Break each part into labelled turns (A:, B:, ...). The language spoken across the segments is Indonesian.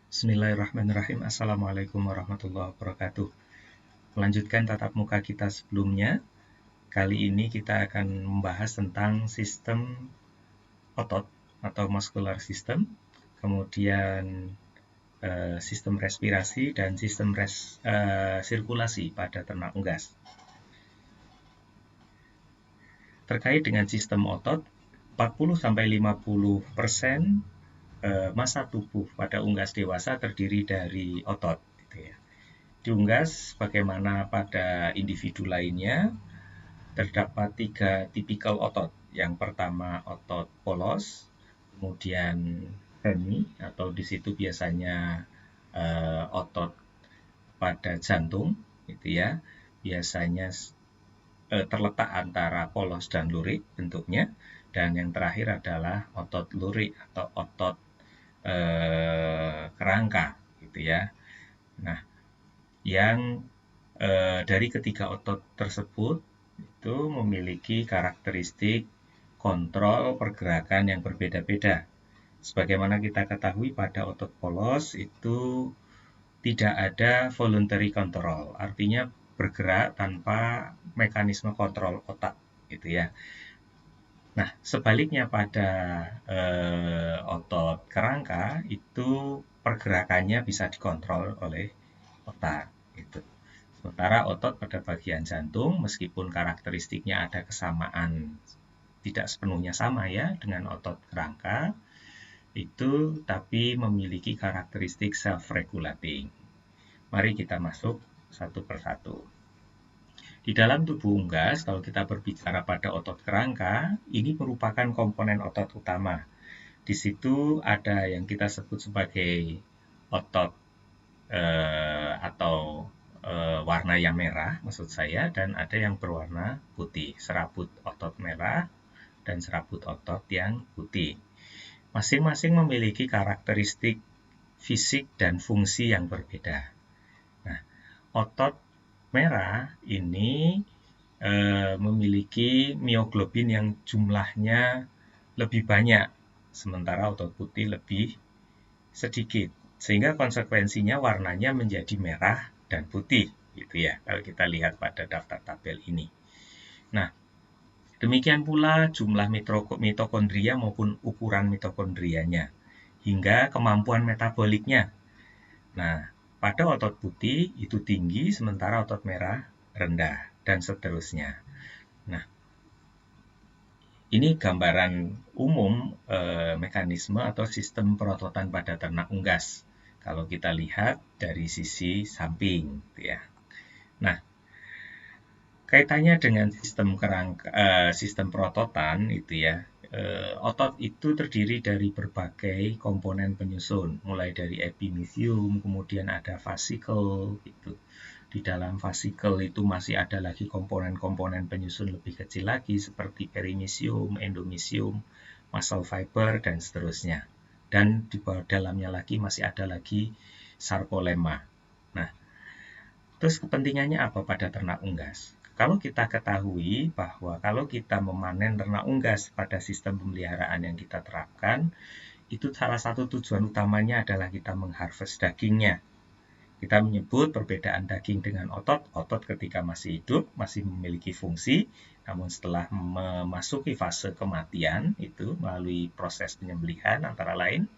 A: Bismillahirrahmanirrahim. Assalamualaikum warahmatullahi wabarakatuh. Melanjutkan tatap muka kita sebelumnya. Kali ini kita akan membahas tentang sistem otot atau muscular system, kemudian sistem respirasi dan sistem sirkulasi pada ternak unggas. Terkait dengan sistem otot, 40-50% massa tubuh pada unggas dewasa terdiri dari otot. Gitu ya. Di unggas, bagaimana pada individu lainnya, terdapat 3 tipikal otot. Yang pertama otot polos, kemudian hemi atau di situ biasanya otot pada jantung, gitu ya. Biasanya terletak antara polos dan lurik bentuknya, dan yang terakhir adalah otot lurik atau otot kerangka, gitu ya. Nah, yang dari ketiga otot tersebut itu memiliki karakteristik kontrol pergerakan yang berbeda-beda. Sebagaimana kita ketahui pada otot polos itu tidak ada voluntary control, artinya bergerak tanpa mekanisme kontrol otak, gitu ya. Nah, sebaliknya pada otot kerangka itu pergerakannya bisa dikontrol oleh otak, gitu. Sementara otot pada bagian jantung, meskipun karakteristiknya ada kesamaan, tidak sepenuhnya sama ya dengan otot kerangka, itu tapi memiliki karakteristik self-regulating. Mari kita masuk satu persatu. Di dalam tubuh unggas, kalau kita berbicara pada otot kerangka, ini merupakan komponen otot utama. Di situ ada yang kita sebut sebagai otot atau warna yang merah, maksud saya, dan ada yang berwarna putih, serabut otot merah dan serabut otot yang putih. Masing-masing memiliki karakteristik fisik dan fungsi yang berbeda. Nah, otot merah ini memiliki mioglobin yang jumlahnya lebih banyak, sementara otot putih lebih sedikit. Sehingga konsekuensinya warnanya menjadi merah dan putih, gitu ya, kalau kita lihat pada daftar tabel ini. Nah, demikian pula jumlah mitokondria maupun ukuran mitokondrianya, hingga kemampuan metaboliknya. Nah, pada otot putih itu tinggi, sementara otot merah rendah, dan seterusnya. Nah, ini gambaran umum mekanisme atau sistem perototan pada ternak unggas. Kalau kita lihat dari sisi samping, gitu ya. Nah, kaitannya dengan sistem perototan itu ya, otot itu terdiri dari berbagai komponen penyusun, mulai dari epimysium, kemudian ada vasikel, gitu. Di dalam vasikel itu masih ada lagi komponen-komponen penyusun lebih kecil lagi seperti perimysium, endomysium, muscle fiber, dan seterusnya. Dan di bawah dalamnya lagi masih ada lagi sarkolemma. Nah, terus kepentingannya apa pada ternak unggas? Kalau kita ketahui bahwa kalau kita memanen ternak unggas pada sistem pemeliharaan yang kita terapkan, itu salah satu tujuan utamanya adalah kita mengharvest dagingnya. Kita menyebut perbedaan daging dengan otot. Otot ketika masih hidup, masih memiliki fungsi, namun setelah memasuki fase kematian, itu melalui proses penyembelihan antara lain,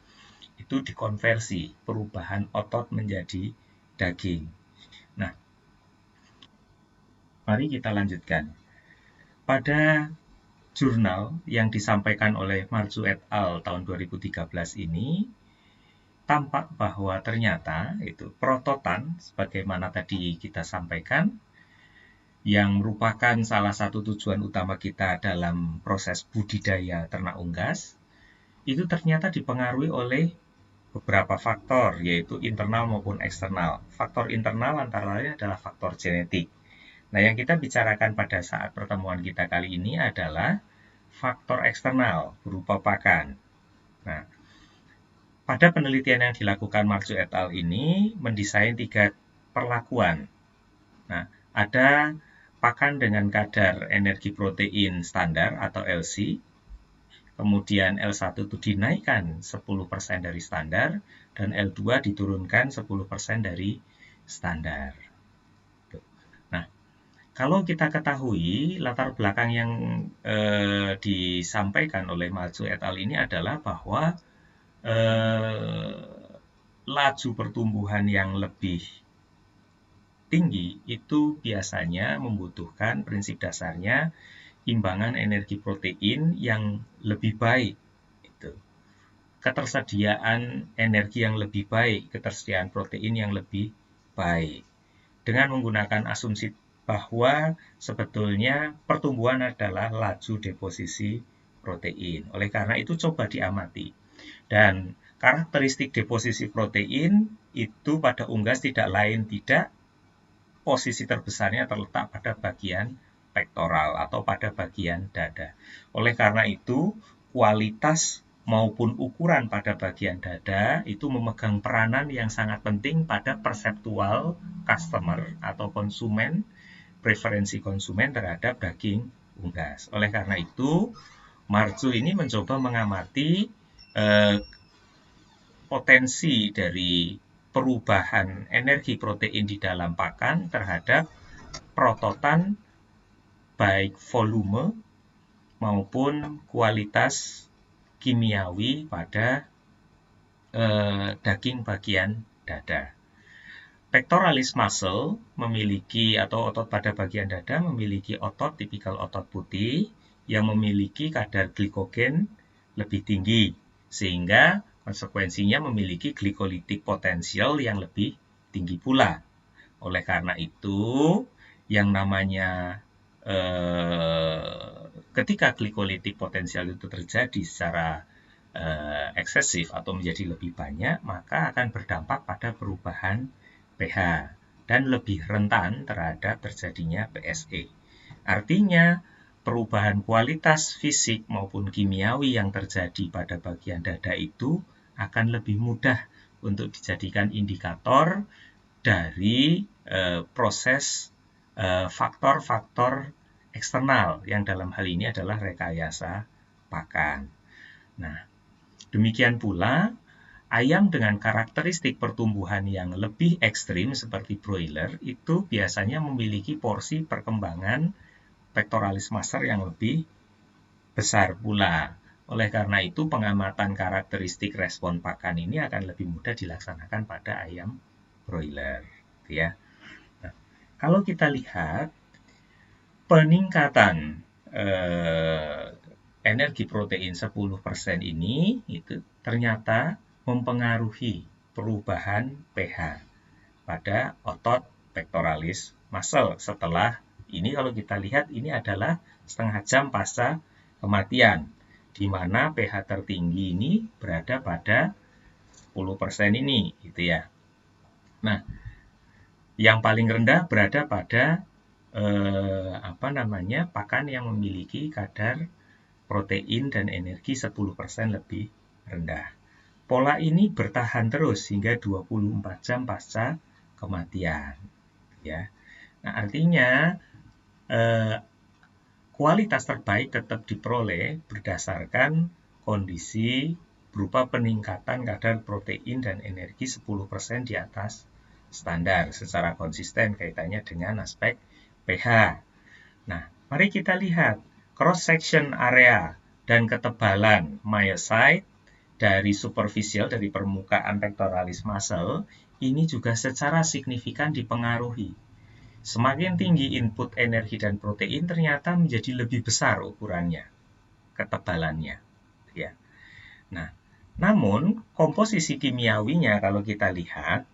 A: itu dikonversi, perubahan otot menjadi daging. Nah, mari kita lanjutkan. Pada jurnal yang disampaikan oleh Marzu et al. Tahun 2013 ini, tampak bahwa ternyata itu perototan, sebagaimana tadi kita sampaikan, yang merupakan salah satu tujuan utama kita dalam proses budidaya ternak unggas, itu ternyata dipengaruhi oleh beberapa faktor, yaitu internal maupun eksternal. Faktor internal antara lain adalah faktor genetik. Nah, yang kita bicarakan pada saat pertemuan kita kali ini adalah faktor eksternal berupa pakan. Nah, pada penelitian yang dilakukan Marzu et al. Ini mendesain 3 perlakuan. Nah, ada pakan dengan kadar energi protein standar atau LC, kemudian L1 itu dinaikkan 10% dari standar, dan L2 diturunkan 10% dari standar. Nah, kalau kita ketahui latar belakang yang disampaikan oleh Malzo et al. Ini adalah bahwa laju pertumbuhan yang lebih tinggi itu biasanya membutuhkan prinsip dasarnya imbangan energi protein yang lebih baik. Itu. Ketersediaan energi yang lebih baik, ketersediaan protein yang lebih baik. Dengan menggunakan asumsi bahwa sebetulnya pertumbuhan adalah laju deposisi protein. Oleh karena itu coba diamati. Dan karakteristik deposisi protein itu pada unggas tidak lain tidak posisi terbesarnya terletak pada bagian pektoral atau pada bagian dada. Oleh karena itu, kualitas maupun ukuran pada bagian dada itu memegang peranan yang sangat penting pada perseptual customer atau konsumen, preferensi konsumen terhadap daging unggas. Oleh karena itu, Marzu ini mencoba mengamati potensi dari perubahan energi protein di dalam pakan terhadap prototan baik volume maupun kualitas kimiawi pada daging bagian dada. Pectoralis muscle memiliki atau otot pada bagian dada memiliki otot tipikal otot putih yang memiliki kadar glikogen lebih tinggi sehingga konsekuensinya memiliki glikolitik potensial yang lebih tinggi pula. Oleh karena itu, yang namanya ketika glikolitik potensial itu terjadi secara eksesif atau menjadi lebih banyak, maka akan berdampak pada perubahan pH dan lebih rentan terhadap terjadinya PSE. Artinya, perubahan kualitas fisik maupun kimiawi yang terjadi pada bagian dada itu akan lebih mudah untuk dijadikan indikator dari proses faktor-faktor eksternal yang dalam hal ini adalah rekayasa pakan. Nah, demikian pula ayam dengan karakteristik pertumbuhan yang lebih ekstrim seperti broiler itu biasanya memiliki porsi perkembangan pectoralis muscle yang lebih besar pula. Oleh karena itu, pengamatan karakteristik respon pakan ini akan lebih mudah dilaksanakan pada ayam broiler. Ya. Nah, kalau kita lihat peningkatan energi protein 10% ini itu ternyata mempengaruhi perubahan pH pada otot pectoralis muscle. Setelah ini kalau kita lihat ini adalah setengah jam pasca kematian, di mana pH tertinggi ini berada pada 10% ini, gitu ya. Nah, yang paling rendah berada pada pakan yang memiliki kadar protein dan energi 10% lebih rendah. Pola ini bertahan terus hingga 24 jam pasca kematian. Ya. Nah, artinya kualitas terbaik tetap diperoleh berdasarkan kondisi berupa peningkatan kadar protein dan energi 10% di atas standar secara konsisten kaitannya dengan aspek pH. Nah, mari kita lihat cross-section area dan ketebalan myocyte dari superficial dari permukaan pectoralis muscle ini juga secara signifikan dipengaruhi. Semakin tinggi input energi dan protein ternyata menjadi lebih besar ukurannya, ketebalannya. Ya. Nah, namun komposisi kimiawinya kalau kita lihat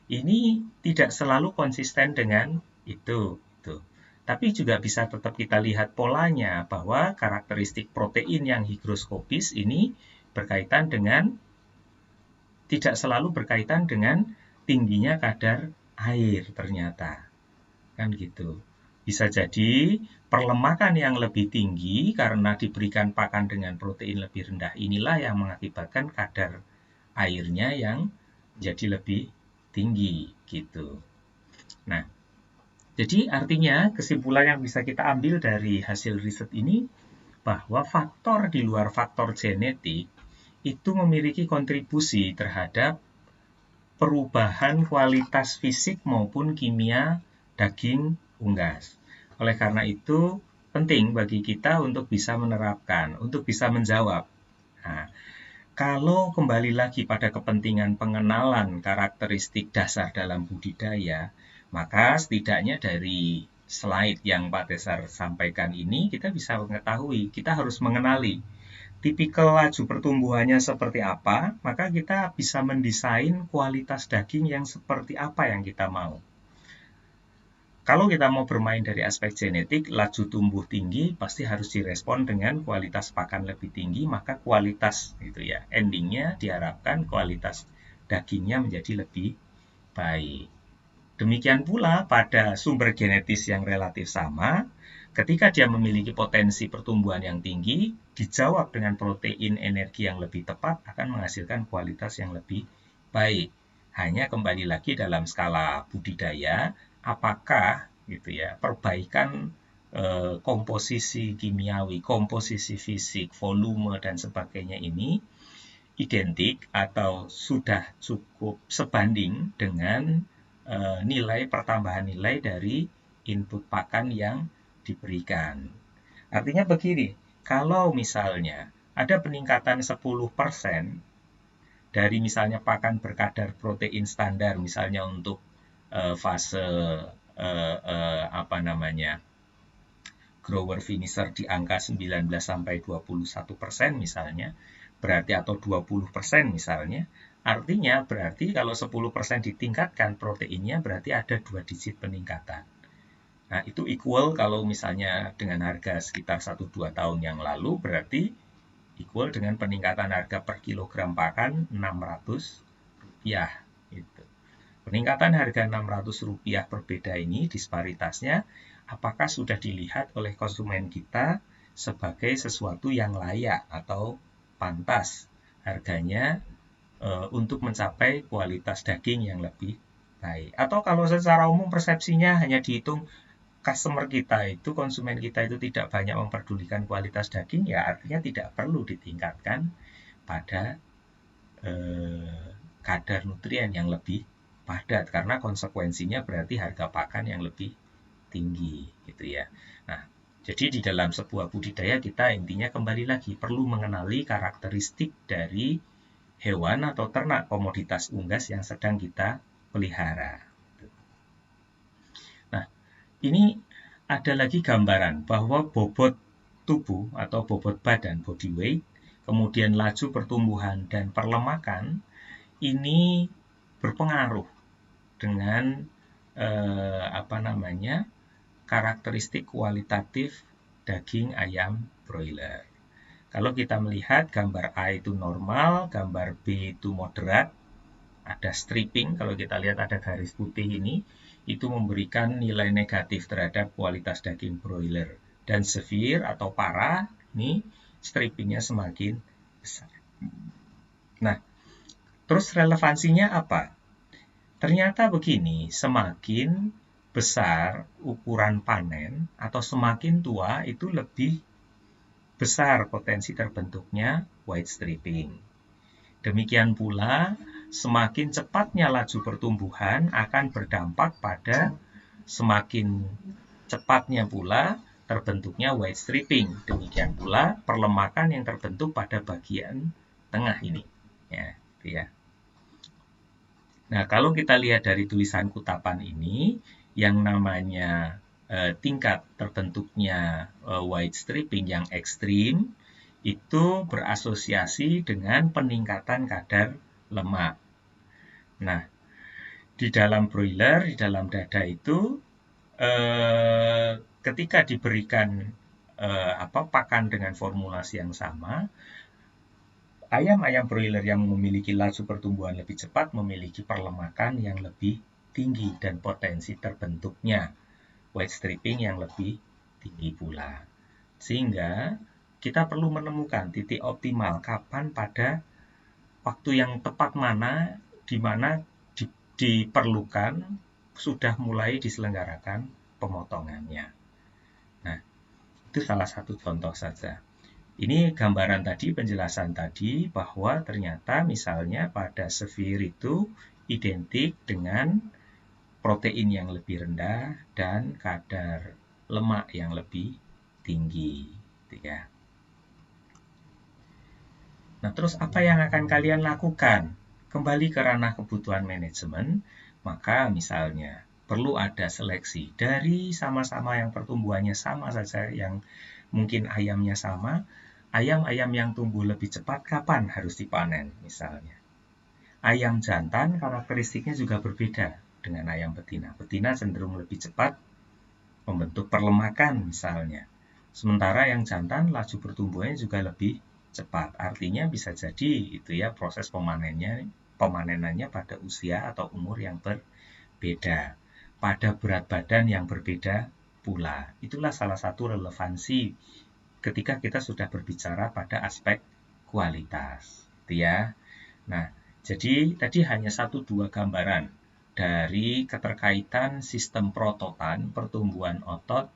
A: ini tidak selalu konsisten dengan itu. Tapi juga bisa tetap kita lihat polanya bahwa karakteristik protein yang higroskopis ini berkaitan dengan tidak selalu berkaitan dengan tingginya kadar air ternyata. Kan gitu. Bisa jadi perlemakan yang lebih tinggi karena diberikan pakan dengan protein lebih rendah inilah yang mengakibatkan kadar airnya yang jadi lebih tinggi gitu. Nah, jadi artinya kesimpulan yang bisa kita ambil dari hasil riset ini bahwa faktor di luar faktor genetik itu memiliki kontribusi terhadap perubahan kualitas fisik maupun kimia daging unggas. Oleh karena itu, penting bagi kita untuk bisa menerapkan, untuk bisa menjawab. Nah, kalau kembali lagi pada kepentingan pengenalan karakteristik dasar dalam budidaya, maka setidaknya dari slide yang Pak Tesar sampaikan ini, kita bisa mengetahui, kita harus mengenali tipikal laju pertumbuhannya seperti apa, maka kita bisa mendesain kualitas daging yang seperti apa yang kita mau. Kalau kita mau bermain dari aspek genetik, laju tumbuh tinggi pasti harus direspon dengan kualitas pakan lebih tinggi, maka kualitas gitu ya. Endingnya diharapkan kualitas dagingnya menjadi lebih baik. Demikian pula pada sumber genetis yang relatif sama, ketika dia memiliki potensi pertumbuhan yang tinggi, dijawab dengan protein energi yang lebih tepat akan menghasilkan kualitas yang lebih baik. Hanya kembali lagi dalam skala budidaya, apakah gitu ya perbaikan komposisi kimiawi, komposisi fisik, volume dan sebagainya ini identik atau sudah cukup sebanding dengan nilai pertambahan nilai dari input pakan yang diberikan. Artinya begini, kalau misalnya ada peningkatan 10% dari misalnya pakan berkadar protein standar, misalnya untuk fase grower finisher di angka 19-21% misalnya, berarti atau 20% misalnya, artinya berarti kalau 10% ditingkatkan proteinnya berarti ada 2 digit peningkatan. Nah, itu equal kalau misalnya dengan harga sekitar 1-2 tahun yang lalu berarti equal dengan peningkatan harga per kilogram pakan Rp600. Gitu. Peningkatan harga Rp600 berbeda ini disparitasnya apakah sudah dilihat oleh konsumen kita sebagai sesuatu yang layak atau pantas harganya untuk mencapai kualitas daging yang lebih baik. Atau kalau secara umum persepsinya hanya dihitung customer kita itu, konsumen kita itu tidak banyak memperdulikan kualitas daging, ya artinya tidak perlu ditingkatkan pada kadar nutrien yang lebih padat karena konsekuensinya berarti harga pakan yang lebih tinggi gitu ya. Nah, jadi di dalam sebuah budidaya kita intinya kembali lagi perlu mengenali karakteristik dari hewan atau ternak komoditas unggas yang sedang kita pelihara. Nah, ini ada lagi gambaran bahwa bobot tubuh atau bobot badan body weight, kemudian laju pertumbuhan dan perlemakan ini berpengaruh dengan karakteristik kualitatif daging ayam broiler. Kalau kita melihat gambar A itu normal, gambar B itu moderat, ada stripping, kalau kita lihat ada garis putih ini, itu memberikan nilai negatif terhadap kualitas daging broiler. Dan severe atau parah, ini strippingnya semakin besar. Nah, terus relevansinya apa? Ternyata begini, semakin besar ukuran panen atau semakin tua itu lebih besar potensi terbentuknya white stripping. Demikian pula, semakin cepatnya laju pertumbuhan akan berdampak pada semakin cepatnya pula terbentuknya white stripping. Demikian pula perlemakan yang terbentuk pada bagian tengah ini. Ya. Nah, kalau kita lihat dari tulisan kutapan ini, yang namanya tingkat terbentuknya white stripping yang ekstrim, itu berasosiasi dengan peningkatan kadar lemak. Nah, di dalam broiler, di dalam dada itu, ketika diberikan pakan dengan formulasi yang sama, ayam-ayam broiler yang memiliki laju pertumbuhan lebih cepat memiliki perlemakan yang lebih tinggi dan potensi terbentuknya white stripping yang lebih tinggi pula. Sehingga kita perlu menemukan titik optimal kapan pada waktu yang tepat mana di mana diperlukan sudah mulai diselenggarakan pemotongannya. Nah, itu salah satu contoh saja. Ini gambaran tadi, penjelasan tadi bahwa ternyata misalnya pada severe itu identik dengan protein yang lebih rendah dan kadar lemak yang lebih tinggi, gitu ya. Nah, terus apa yang akan kalian lakukan? Kembali ke ranah kebutuhan manajemen, maka misalnya perlu ada seleksi dari sama-sama yang pertumbuhannya sama saja, yang mungkin ayamnya sama, ayam-ayam yang tumbuh lebih cepat kapan harus dipanen misalnya. Ayam jantan karakteristiknya juga berbeda dengan ayam betina. Betina cenderung lebih cepat membentuk perlemakan misalnya. Sementara yang jantan laju pertumbuhannya juga lebih cepat. Artinya bisa jadi itu ya proses pemanenannya pada usia atau umur yang berbeda. Pada berat badan yang berbeda pula. Itulah salah satu relevansi ketika kita sudah berbicara pada aspek kualitas, gitu ya. Nah, jadi tadi hanya 1-2 gambaran dari keterkaitan sistem prototan pertumbuhan otot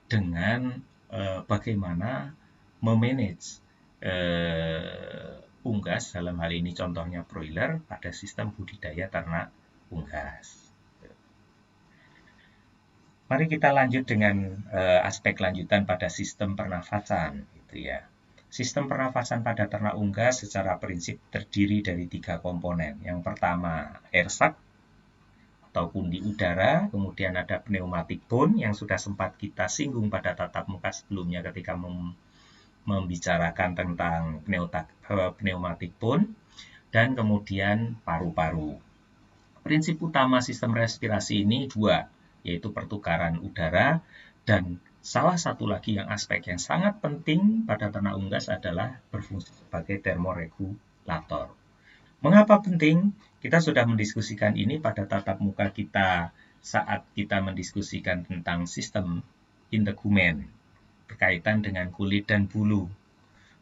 A: dengan bagaimana memanage unggas, dalam hal ini contohnya broiler, pada sistem budidaya ternak unggas. Mari kita lanjut dengan aspek lanjutan pada sistem pernafasan, gitu ya. Sistem pernafasan pada ternak unggas secara prinsip terdiri dari 3 komponen. Yang pertama, air sac ataupun di udara, kemudian ada pneumatic bone yang sudah sempat kita singgung pada tatap muka sebelumnya ketika membicarakan tentang pneumatic bone, dan kemudian paru-paru. Prinsip utama sistem respirasi ini 2, yaitu pertukaran udara, dan salah satu lagi yang aspek yang sangat penting pada ternak unggas adalah berfungsi sebagai termoregulator. Mengapa penting? Kita sudah mendiskusikan ini pada tatap muka kita saat kita mendiskusikan tentang sistem integumen berkaitan dengan kulit dan bulu.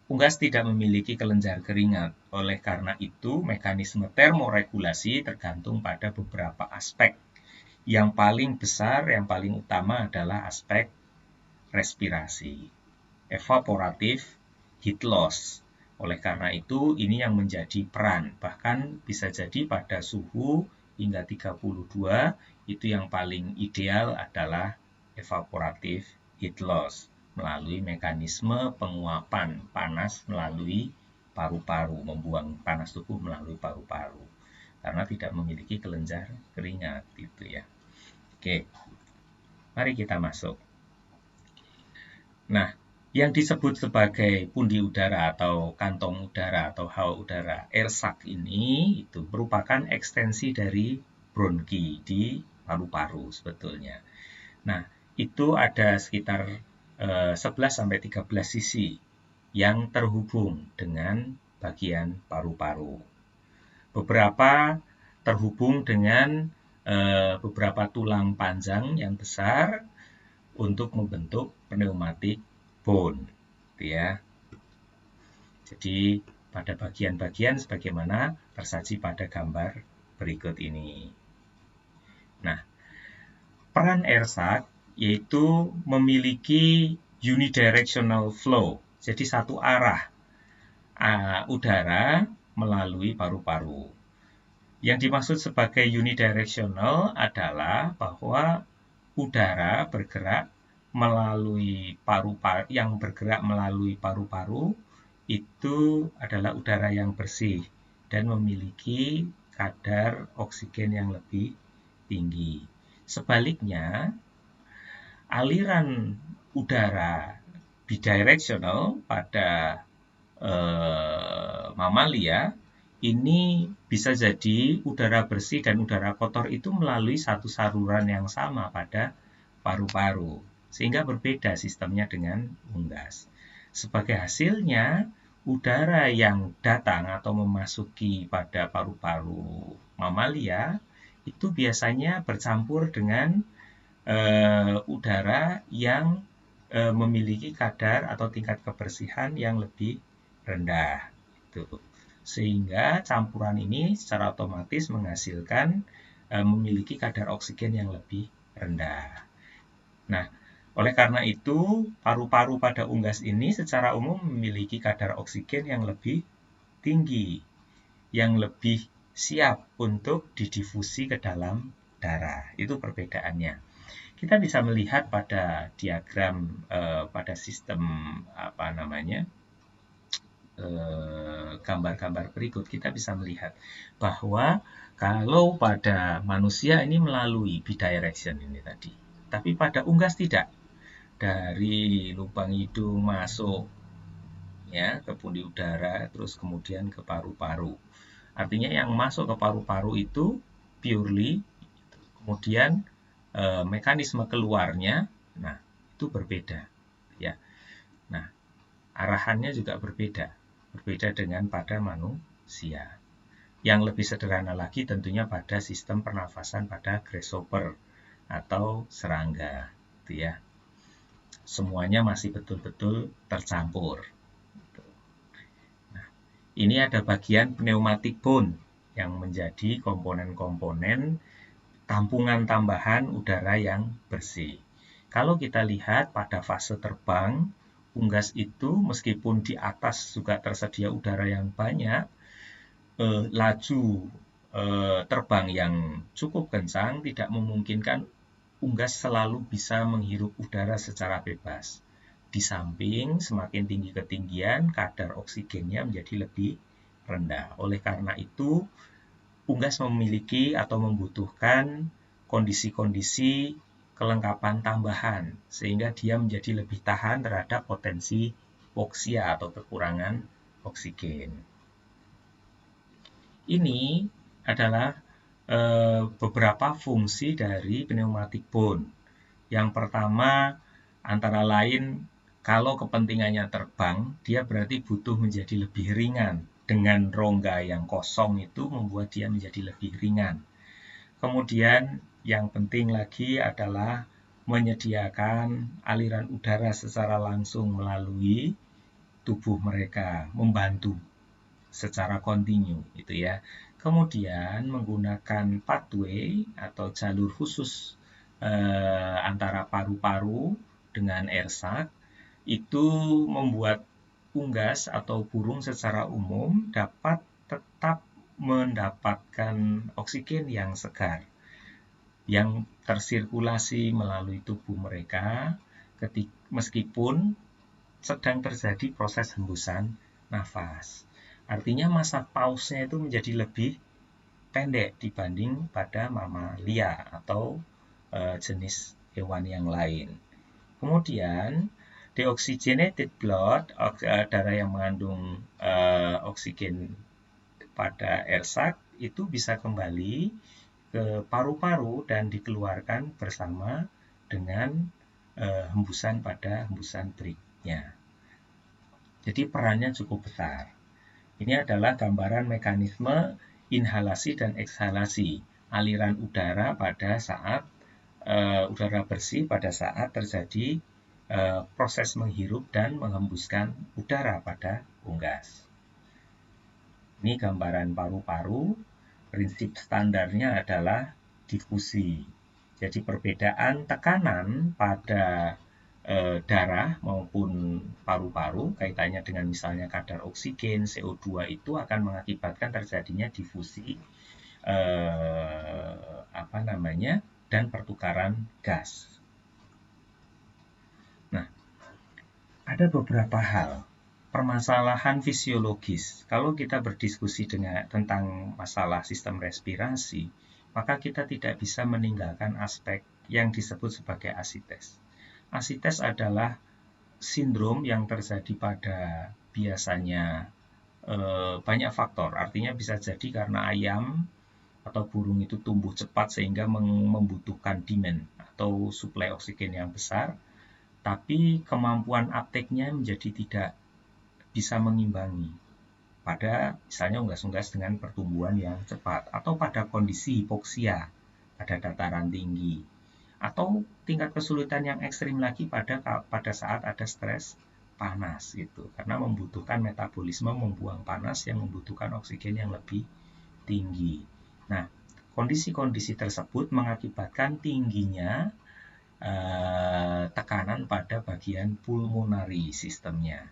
A: Unggas tidak memiliki kelenjar keringat, oleh karena itu mekanisme termoregulasi tergantung pada beberapa aspek. Yang paling besar, yang paling utama adalah aspek respirasi, evaporative heat loss. Oleh karena itu, ini yang menjadi peran. Bahkan bisa jadi pada suhu hingga 32, itu yang paling ideal adalah evaporative heat loss melalui mekanisme penguapan panas melalui paru-paru, membuang panas tubuh melalui paru-paru. Karena tidak memiliki kelenjar keringat, gitu ya. Oke, mari kita masuk. Nah, yang disebut sebagai pundi udara atau kantong udara atau hawa udara, air sac ini itu merupakan ekstensi dari bronki di paru-paru sebetulnya. Nah, itu ada sekitar 11-13 sisi yang terhubung dengan bagian paru-paru. Beberapa terhubung dengan beberapa tulang panjang yang besar untuk membentuk pneumatic bone, gitu ya. Jadi pada bagian-bagian sebagaimana tersaji pada gambar berikut ini. Nah, peran air sac yaitu memiliki unidirectional flow, jadi satu arah udara melalui paru-paru. Yang dimaksud sebagai unidirectional adalah bahwa udara bergerak melalui paru-paru, yang bergerak melalui paru-paru itu adalah udara yang bersih dan memiliki kadar oksigen yang lebih tinggi. Sebaliknya, aliran udara bidirectional pada mamalia ini bisa jadi udara bersih dan udara kotor itu melalui satu saluran yang sama pada paru-paru, sehingga berbeda sistemnya dengan unggas. Sebagai hasilnya, udara yang datang atau memasuki pada paru-paru mamalia itu biasanya bercampur dengan udara yang memiliki kadar atau tingkat kebersihan yang lebih rendah. Sehingga campuran ini secara otomatis menghasilkan memiliki kadar oksigen yang lebih rendah. Nah, Oleh karena itu, paru-paru pada unggas ini secara umum memiliki kadar oksigen yang lebih tinggi, yang lebih siap untuk didifusi ke dalam darah. Itu perbedaannya. Kita bisa melihat pada diagram pada sistem apa namanya gambar-gambar berikut, kita bisa melihat bahwa kalau pada manusia ini melalui bidirection ini tadi, tapi pada unggas tidak. Dari lubang hidung masuk ya ke pundi udara, terus kemudian ke paru-paru. Artinya yang masuk ke paru-paru itu purely, kemudian mekanisme keluarnya, nah itu berbeda ya. Nah, arahannya juga berbeda dengan pada manusia. Yang lebih sederhana lagi tentunya pada sistem pernafasan pada grasshopper atau serangga, gitu ya. Semuanya masih betul-betul tercampur. Nah, ini ada bagian pneumatic bone yang menjadi komponen-komponen tampungan tambahan udara yang bersih. Kalau kita lihat pada fase terbang, unggas itu meskipun di atas juga tersedia udara yang banyak, laju terbang yang cukup kencang tidak memungkinkan unggas selalu bisa menghirup udara secara bebas. Di samping semakin tinggi ketinggian, kadar oksigennya menjadi lebih rendah. Oleh karena itu, unggas memiliki atau membutuhkan kondisi-kondisi kelengkapan tambahan, sehingga dia menjadi lebih tahan terhadap potensi hipoksia atau kekurangan oksigen. Ini adalah beberapa fungsi dari pneumatic bone. Yang pertama, antara lain, kalau kepentingannya terbang, dia berarti butuh menjadi lebih ringan. Dengan rongga yang kosong itu membuat dia menjadi lebih ringan. Kemudian yang penting lagi adalah menyediakan aliran udara secara langsung melalui tubuh mereka, membantu secara kontinu gitu ya. Kemudian menggunakan pathway atau jalur khusus antara paru-paru dengan air sac itu membuat unggas atau burung secara umum dapat tetap mendapatkan oksigen yang segar yang tersirkulasi melalui tubuh mereka meskipun sedang terjadi proses hembusan nafas. Artinya masa pausnya itu menjadi lebih pendek dibanding pada mamalia atau jenis hewan yang lain. Kemudian deoxygenated blood, darah yang mengandung oksigen pada air sac itu bisa kembali ke paru-paru dan dikeluarkan bersama dengan hembusan pada hembusan berikutnya. Jadi perannya cukup besar. Ini adalah gambaran mekanisme inhalasi dan ekshalasi aliran udara pada saat udara bersih pada saat terjadi proses menghirup dan menghembuskan udara pada unggas. Ini gambaran paru-paru. Prinsip standarnya adalah difusi. Jadi perbedaan tekanan pada darah maupun paru-paru kaitannya dengan misalnya kadar oksigen, CO2 itu akan mengakibatkan terjadinya difusi dan pertukaran gas. Nah, ada beberapa hal permasalahan fisiologis. Kalau kita berdiskusi tentang masalah sistem respirasi, maka kita tidak bisa meninggalkan aspek yang disebut sebagai asites. Asites adalah sindrom yang terjadi pada biasanya banyak faktor. Artinya bisa jadi karena ayam atau burung itu tumbuh cepat sehingga membutuhkan demand atau suplai oksigen yang besar, tapi kemampuan uptake-nya menjadi tidak bisa mengimbangi pada misalnya unggas-unggas dengan pertumbuhan yang cepat atau pada kondisi hipoksia pada dataran tinggi atau tingkat kesulitan yang ekstrim lagi pada saat ada stres panas gitu karena membutuhkan metabolisme membuang panas yang membutuhkan oksigen yang lebih tinggi. Nah, kondisi-kondisi tersebut mengakibatkan tingginya tekanan pada bagian pulmonary sistemnya.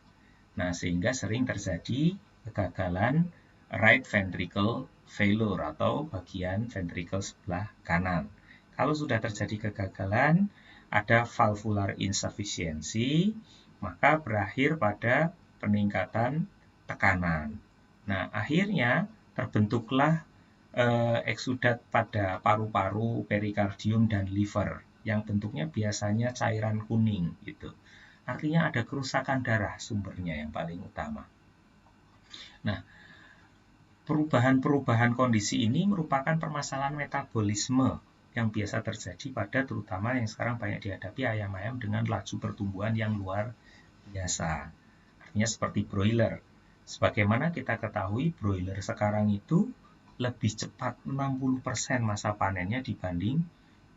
A: Nah, sehingga sering terjadi kegagalan right ventricle failure atau bagian ventricle sebelah kanan. Kalau sudah terjadi kegagalan, ada valvular insufficiency, maka berakhir pada peningkatan tekanan. Nah, akhirnya terbentuklah eksudat pada paru-paru, perikardium, dan liver yang bentuknya biasanya cairan kuning gitu. Artinya ada kerusakan darah sumbernya yang paling utama. Nah, perubahan-perubahan kondisi ini merupakan permasalahan metabolisme yang biasa terjadi pada terutama yang sekarang banyak dihadapi ayam-ayam dengan laju pertumbuhan yang luar biasa. Artinya seperti broiler. Sebagaimana kita ketahui, broiler sekarang itu lebih cepat 60% masa panennya dibanding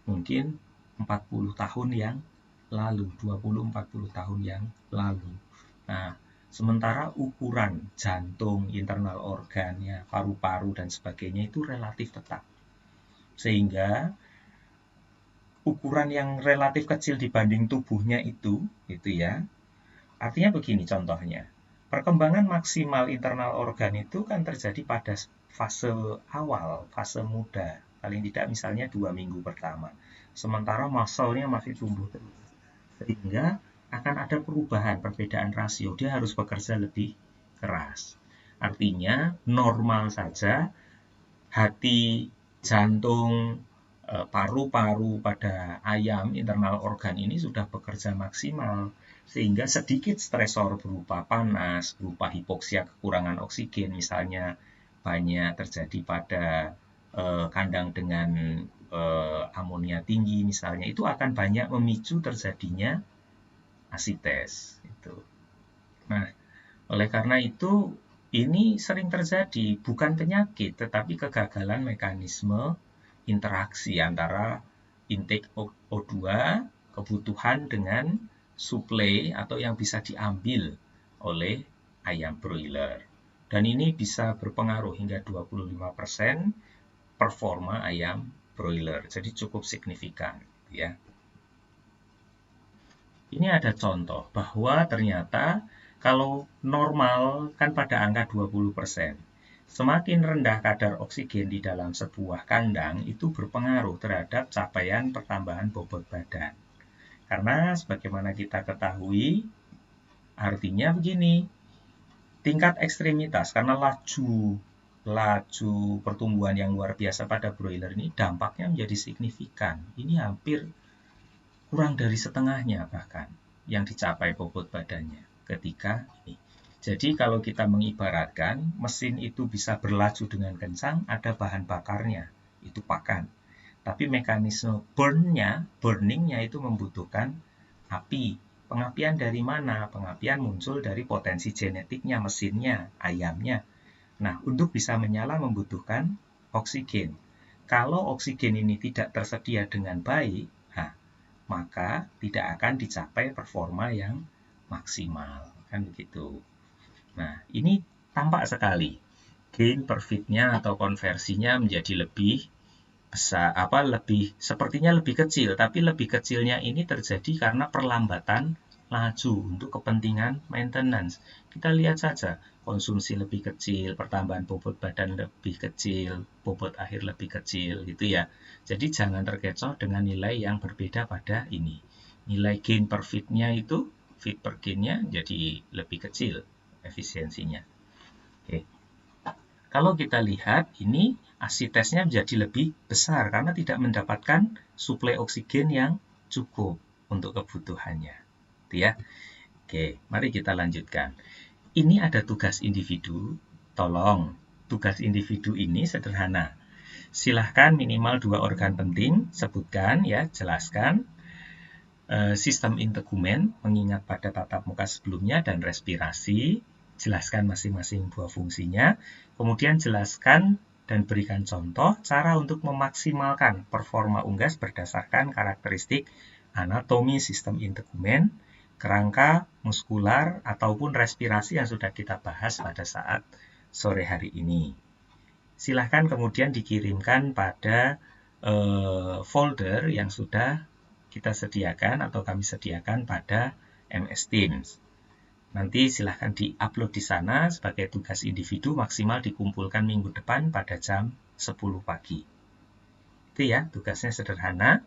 A: mungkin 40 tahun yang lalu, 20-40 tahun yang lalu. Nah, sementara ukuran jantung, internal organnya, paru-paru, dan sebagainya itu relatif tetap. Sehingga ukuran yang relatif kecil dibanding tubuhnya itu ya, artinya begini contohnya. Perkembangan maksimal internal organ itu kan terjadi pada fase awal, fase muda. Paling tidak misalnya 2 minggu pertama. Sementara muscle-nya masih tumbuh terus. Sehingga akan ada perubahan, perbedaan rasio. Dia harus bekerja lebih keras. Artinya normal saja hati, jantung, paru-paru pada ayam, internal organ ini sudah bekerja maksimal. Sehingga sedikit stresor berupa panas, berupa hipoksia, kekurangan oksigen, misalnya banyak terjadi pada kandang dengan amonia tinggi misalnya, itu akan banyak memicu terjadinya asites. Itu. Nah, oleh karena itu ini sering terjadi bukan penyakit, tetapi kegagalan mekanisme interaksi antara intake O2, kebutuhan dengan suplai atau yang bisa diambil oleh ayam broiler. Dan ini bisa berpengaruh hingga 25% performa ayam broiler. Jadi cukup signifikan ya. Ini ada contoh bahwa ternyata kalau normal kan pada angka 20%. Semakin rendah kadar oksigen di dalam sebuah kandang itu berpengaruh terhadap capaian pertambahan bobot badan. Karena sebagaimana kita ketahui, artinya begini, tingkat ekstremitas karena laju pertumbuhan yang luar biasa pada broiler ini dampaknya menjadi signifikan. Ini hampir kurang dari setengahnya bahkan yang dicapai bobot badannya ketika ini. Jadi kalau kita mengibaratkan mesin itu bisa berlaju dengan kencang, ada bahan bakarnya, itu pakan. Tapi mekanisme burningnya itu membutuhkan api. Pengapian dari mana? Pengapian muncul dari potensi genetiknya, mesinnya, ayamnya. Nah, untuk bisa menyala membutuhkan oksigen. Kalau oksigen ini tidak tersedia dengan baik, maka tidak akan dicapai performa yang maksimal. Kan begitu. Nah, ini tampak sekali. Gain per feet-nya atau konversinya menjadi lebih besar, sepertinya lebih kecil, tapi lebih kecilnya ini terjadi karena perlambatan laju untuk kepentingan maintenance. Kita lihat saja, konsumsi lebih kecil, pertambahan bobot badan lebih kecil, bobot akhir lebih kecil, gitu ya. Jadi jangan terkecoh dengan nilai yang berbeda pada ini. Nilai gain per feet-nya itu, feet per gain-nya jadi lebih kecil efisiensinya. Oke. Kalau kita lihat, ini asitesnya menjadi lebih besar karena tidak mendapatkan suplai oksigen yang cukup untuk kebutuhannya. Gitu ya. Oke, mari kita lanjutkan. Ini ada tugas individu. Tolong, tugas individu ini sederhana. Silahkan minimal 2 organ penting, sebutkan ya, jelaskan. Sistem integumen, mengingat pada tatap muka sebelumnya, dan respirasi. Jelaskan masing-masing buah fungsinya. Kemudian jelaskan dan berikan contoh cara untuk memaksimalkan performa unggas berdasarkan karakteristik anatomi sistem integumen, kerangka, muskular, ataupun respirasi yang sudah kita bahas pada saat sore hari ini. Silahkan kemudian dikirimkan pada folder yang sudah kita sediakan atau kami sediakan pada MS Teams. Nanti silahkan di-upload di sana sebagai tugas individu, maksimal dikumpulkan minggu depan pada jam 10 pagi. Itu ya, tugasnya sederhana.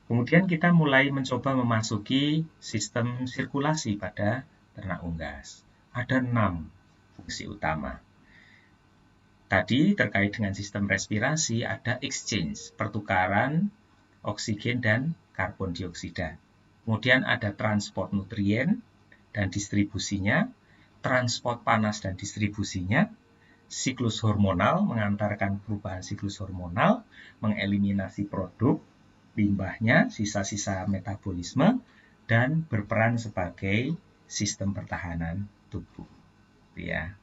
A: Kemudian kita mulai mencoba memasuki sistem sirkulasi pada ternak unggas. Ada 6 fungsi utama. Tadi terkait dengan sistem respirasi ada exchange, pertukaran oksigen dan karbon dioksida. Kemudian ada transport nutrien dan distribusinya, transport panas dan distribusinya, siklus hormonal, mengantarkan perubahan siklus hormonal, mengeliminasi produk, limbahnya, sisa-sisa metabolisme, dan berperan sebagai sistem pertahanan tubuh. Ya.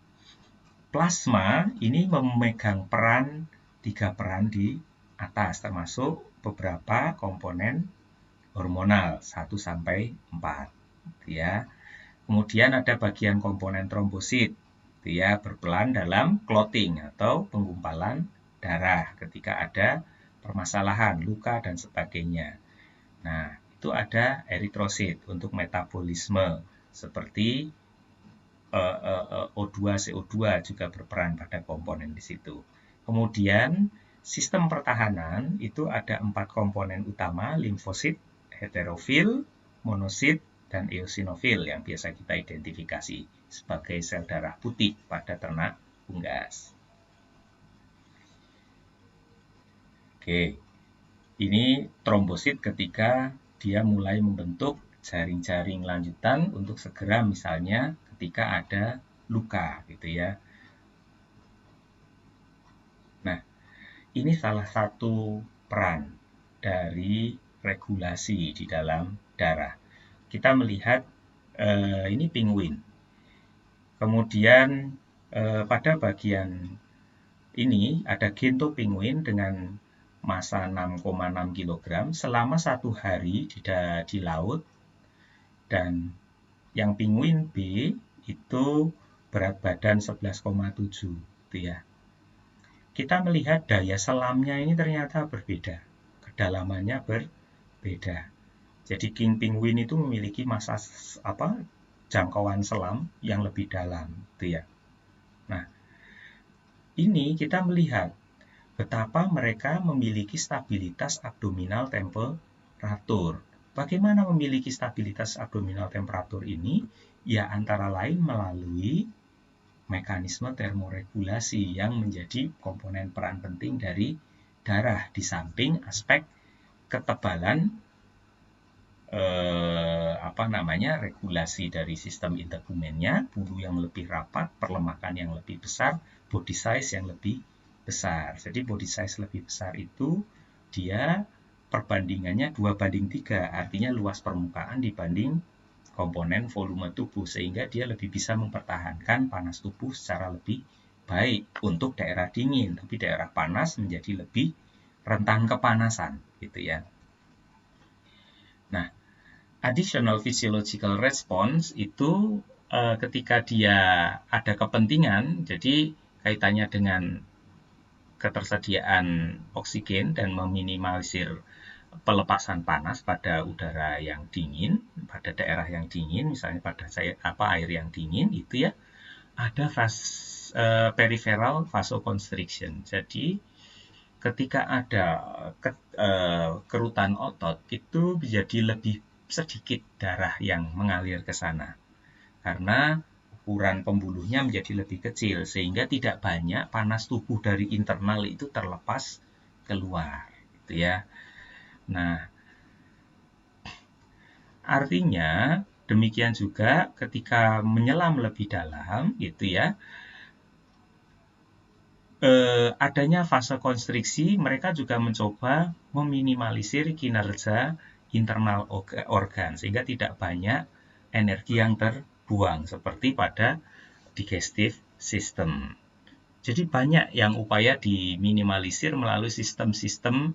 A: Plasma ini memegang 3 peran di atas, termasuk beberapa komponen hormonal 1-4. Ya. Kemudian ada bagian komponen trombosit, dia berperan dalam clotting atau penggumpalan darah ketika ada permasalahan, luka, dan sebagainya. Nah, itu ada eritrosit untuk metabolisme, seperti O2, CO2 juga berperan pada komponen di situ. Kemudian, sistem pertahanan itu ada 4 komponen utama, limfosit, heterofil, monosit, dan eosinofil yang biasa kita identifikasi sebagai sel darah putih pada ternak unggas. Oke, ini trombosit ketika dia mulai membentuk jaring-jaring lanjutan untuk segera misalnya ketika ada luka gitu ya. Nah, ini salah satu peran dari regulasi di dalam darah. Kita melihat ini penguin. Kemudian pada bagian ini ada gentopinguin dengan massa 6,6 kg selama 1 hari di laut, dan yang penguin B itu berat badan 11,7 gitu ya. Kita melihat daya selamnya ini ternyata berbeda, kedalamannya berbeda. Jadi king penguin itu memiliki massa jangkauan selam yang lebih dalam, gitu ya. Nah, ini kita melihat betapa mereka memiliki stabilitas abdominal temperatur. Bagaimana memiliki stabilitas abdominal temperatur ini? Ya antara lain melalui mekanisme termoregulasi yang menjadi komponen peran penting dari darah di samping aspek ketebalan regulasi dari sistem integumennya, bulu yang lebih rapat, perlemakan yang lebih besar, body size yang lebih besar. Jadi body size lebih besar itu dia perbandingannya 2:3, artinya luas permukaan dibanding komponen volume tubuh, sehingga dia lebih bisa mempertahankan panas tubuh secara lebih baik untuk daerah dingin, tapi daerah panas menjadi lebih rentan kepanasan gitu ya. Nah, additional physiological response itu ketika dia ada kepentingan, jadi kaitannya dengan ketersediaan oksigen dan meminimalisir pelepasan panas pada udara yang dingin, pada daerah yang dingin, misalnya pada air yang dingin, itu ya ada peripheral vasoconstriction. Jadi ketika ada kerutan otot itu menjadi lebih sedikit darah yang mengalir ke sana karena ukuran pembuluhnya menjadi lebih kecil, sehingga tidak banyak panas tubuh dari internal itu terlepas keluar gitu ya. Nah, artinya demikian juga ketika menyelam lebih dalam gitu ya, adanya fase konstriksi, mereka juga mencoba meminimalisir kinerja internal organ sehingga tidak banyak energi yang terbuang seperti pada digestive system. Jadi banyak yang upaya diminimalisir melalui sistem-sistem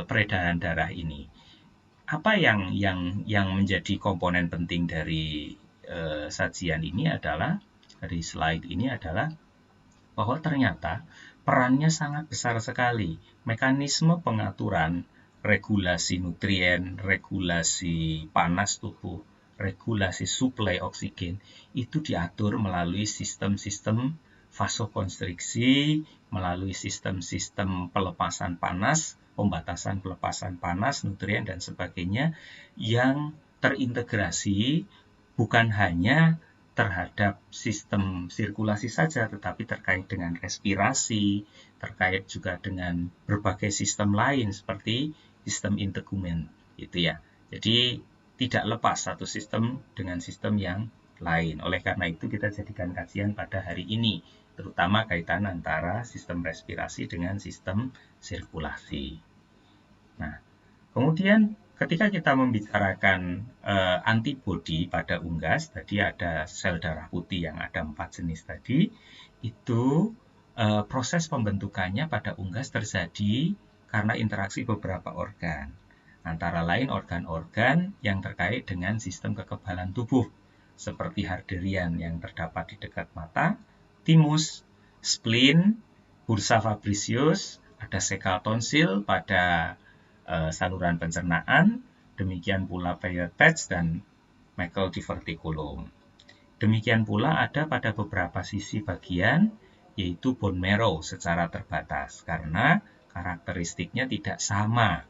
A: peredaran darah ini. Apa yang menjadi komponen penting dari sajian ini adalah dari slide ini adalah bahwa ternyata perannya sangat besar sekali. Mekanisme pengaturan regulasi nutrien, regulasi panas tubuh, regulasi suplai oksigen itu diatur melalui sistem-sistem vasokonstriksi, melalui sistem-sistem pelepasan panas, pembatasan pelepasan panas, nutrien dan sebagainya yang terintegrasi bukan hanya terhadap sistem sirkulasi saja, tetapi terkait dengan respirasi, terkait juga dengan berbagai sistem lain seperti sistem integumen, gitu ya. Jadi tidak lepas satu sistem dengan sistem yang lain. Oleh karena itu kita jadikan kajian pada hari ini, terutama kaitan antara sistem respirasi dengan sistem sirkulasi. Nah, kemudian ketika kita membicarakan antibodi pada unggas, tadi ada sel darah putih yang ada 4 jenis tadi, itu proses pembentukannya pada unggas terjadi karena interaksi beberapa organ. Antara lain organ-organ yang terkait dengan sistem kekebalan tubuh, seperti harderian yang terdapat di dekat mata, thymus, spleen, bursa fabricius, ada sekal tonsil pada saluran pencernaan, demikian pula Peyer's patch dan Meckel diverticulum. Demikian pula ada pada beberapa sisi bagian, yaitu bone marrow secara terbatas, karena karakteristiknya tidak sama.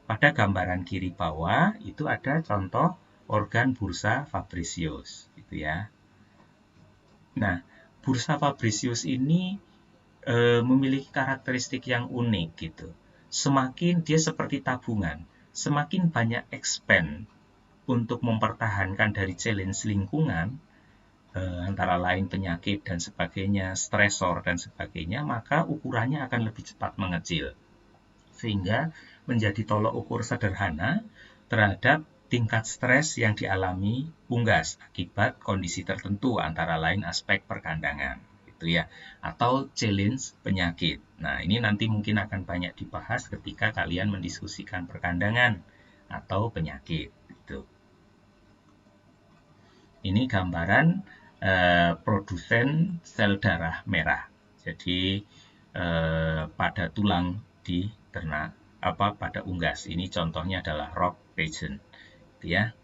A: Pada gambaran kiri bawah, itu ada contoh organ bursa fabricius, gitu ya. Nah, bursa fabricius ini memiliki karakteristik yang unik, gitu. Semakin dia seperti tabungan, semakin banyak expand untuk mempertahankan dari challenge lingkungan, antara lain penyakit dan sebagainya, stresor dan sebagainya, maka ukurannya akan lebih cepat mengecil. Sehingga menjadi tolok ukur sederhana terhadap tingkat stres yang dialami unggas akibat kondisi tertentu, antara lain aspek perkandangan. Ya, atau challenge penyakit. Nah, ini nanti mungkin akan banyak dibahas ketika kalian mendiskusikan perkandangan atau penyakit. Gitu. Ini gambaran produsen sel darah merah. Jadi pada tulang di ternak pada unggas. Ini contohnya adalah rock region. Ya.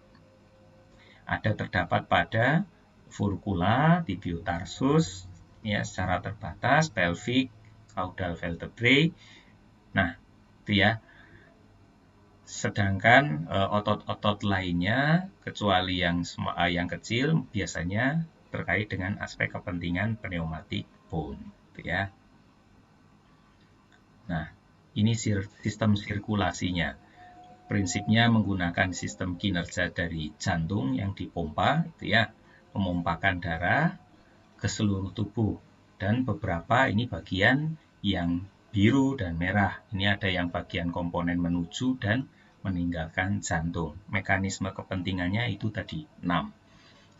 A: Ada terdapat pada furcula, tibiotarsus, ya secara terbatas, pelvic, caudal vertebrae. Nah, itu ya. Sedangkan otot-otot lainnya, kecuali yang kecil, biasanya terkait dengan aspek kepentingan pneumatic bone, gitu ya. Nah, ini sistem sirkulasinya. Prinsipnya menggunakan sistem kinerja dari jantung yang dipompa, gitu ya, memompakan darah ke seluruh tubuh, dan beberapa ini bagian yang biru dan merah. Ini ada yang bagian komponen menuju dan meninggalkan jantung. Mekanisme kepentingannya itu tadi 6.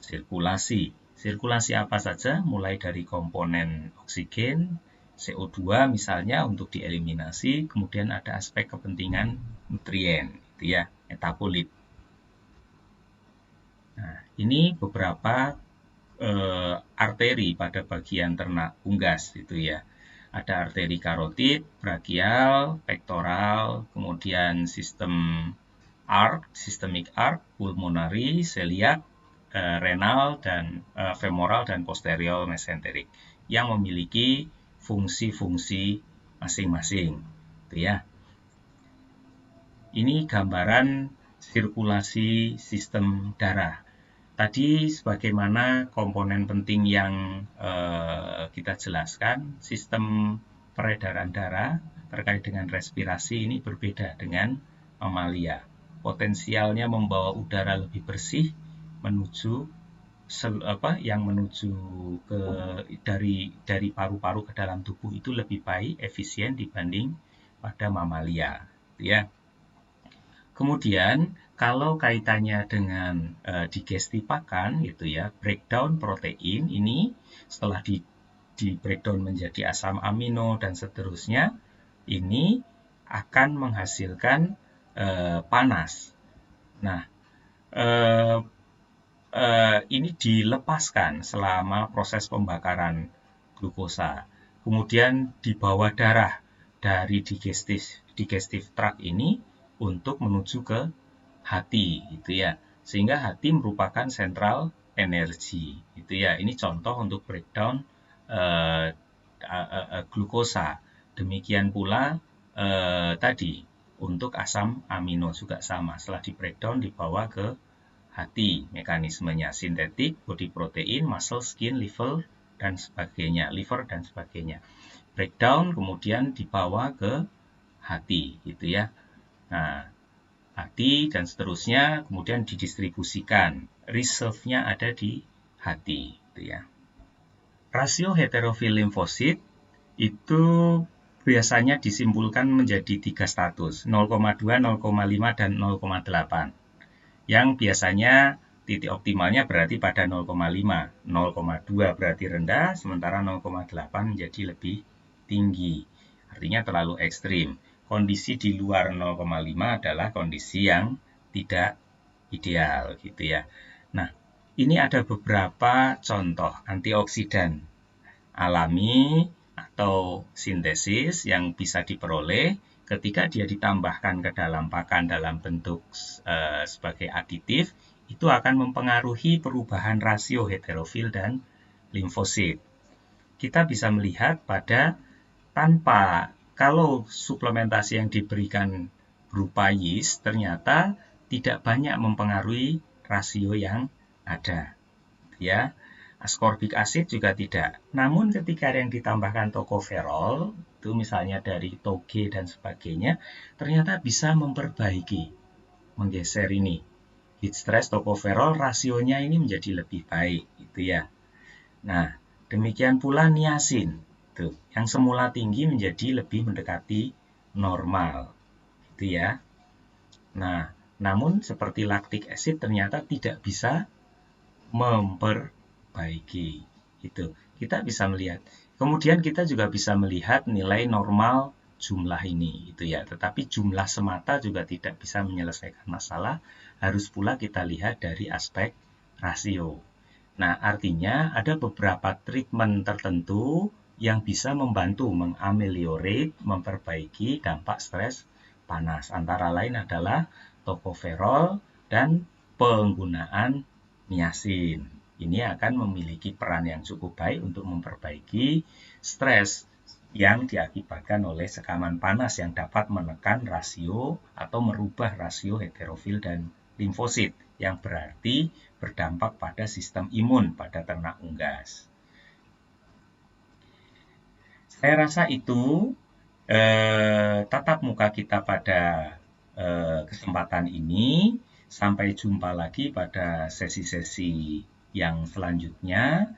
A: Sirkulasi. Sirkulasi apa saja? Mulai dari komponen oksigen, CO2 misalnya untuk dieliminasi, kemudian ada aspek kepentingan nutrien, gitu ya, metabolit. Nah, ini beberapa arteri pada bagian ternak unggas itu ya. Ada arteri karotid, brachial, pektoral, kemudian sistem arc, systemic arc, pulmonary, celiac, renal dan femoral dan posterior mesenterik yang memiliki fungsi-fungsi masing-masing, gitu ya. Ini gambaran sirkulasi sistem darah. Tadi sebagaimana komponen penting yang kita jelaskan, sistem peredaran darah terkait dengan respirasi ini berbeda dengan mamalia. Potensialnya membawa udara lebih bersih menuju ke dari paru-paru ke dalam tubuh itu lebih baik, efisien dibanding pada mamalia, ya. Kemudian kalau kaitannya dengan digesti pakan gitu ya, breakdown protein ini setelah di breakdown menjadi asam amino dan seterusnya, ini akan menghasilkan panas. Nah, ini dilepaskan selama proses pembakaran glukosa. kemudian dibawa darah dari digestive tract ini untuk menuju ke hati, gitu ya. Sehingga hati merupakan sentral energi, gitu ya. Ini contoh untuk breakdown glukosa. Demikian pula tadi untuk asam amino juga sama. Setelah di breakdown dibawa ke hati, mekanismenya sintetik, body protein, muscle, skin, liver dan sebagainya. Breakdown kemudian dibawa ke hati, gitu ya. Nah, hati dan seterusnya kemudian didistribusikan. Reserve-nya ada di hati, gitu ya. Rasio heterofil limfosit itu biasanya disimpulkan menjadi 3 status, 0,2, 0,5, dan 0,8. Yang biasanya titik optimalnya berarti pada 0,5. 0,2 berarti rendah, sementara 0,8 menjadi lebih tinggi. Artinya terlalu ekstrim. Kondisi di luar 0,5 adalah kondisi yang tidak ideal, gitu ya. Nah, ini ada beberapa contoh antioksidan alami atau sintesis yang bisa diperoleh ketika dia ditambahkan ke dalam pakan dalam bentuk sebagai aditif, itu akan mempengaruhi perubahan rasio heterofil dan limfosit. Kita bisa melihat pada kalau suplementasi yang diberikan berupa yeast ternyata tidak banyak mempengaruhi rasio yang ada, ya. Ascorbic acid juga tidak. Namun ketika yang ditambahkan tocopherol, itu misalnya dari toge dan sebagainya, ternyata bisa memperbaiki, menggeser ini. Heat stress tocopherol rasionya ini menjadi lebih baik, gitu ya. Nah, demikian pula niacin, tuh, yang semula tinggi menjadi lebih mendekati normal, gitu ya. Nah, namun seperti lactic acid ternyata tidak bisa memperbaiki. Itu kita bisa melihat. Kemudian kita juga bisa melihat nilai normal jumlah ini, itu ya. Tetapi jumlah semata juga tidak bisa menyelesaikan masalah. Harus pula kita lihat dari aspek rasio. Nah, artinya ada beberapa treatment tertentu yang bisa membantu mengameliorate, memperbaiki dampak stres panas. Antara lain adalah tocopherol dan penggunaan niacin. Ini akan memiliki peran yang cukup baik untuk memperbaiki stres yang diakibatkan oleh sekaman panas yang dapat menekan rasio atau merubah rasio heterofil dan limfosit yang berarti berdampak pada sistem imun pada ternak unggas. Saya rasa itu tatap muka kita pada kesempatan ini. Sampai jumpa lagi pada sesi-sesi yang selanjutnya.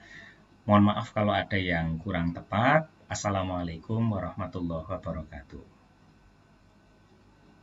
A: Mohon maaf kalau ada yang kurang tepat. Assalamualaikum warahmatullahi wabarakatuh.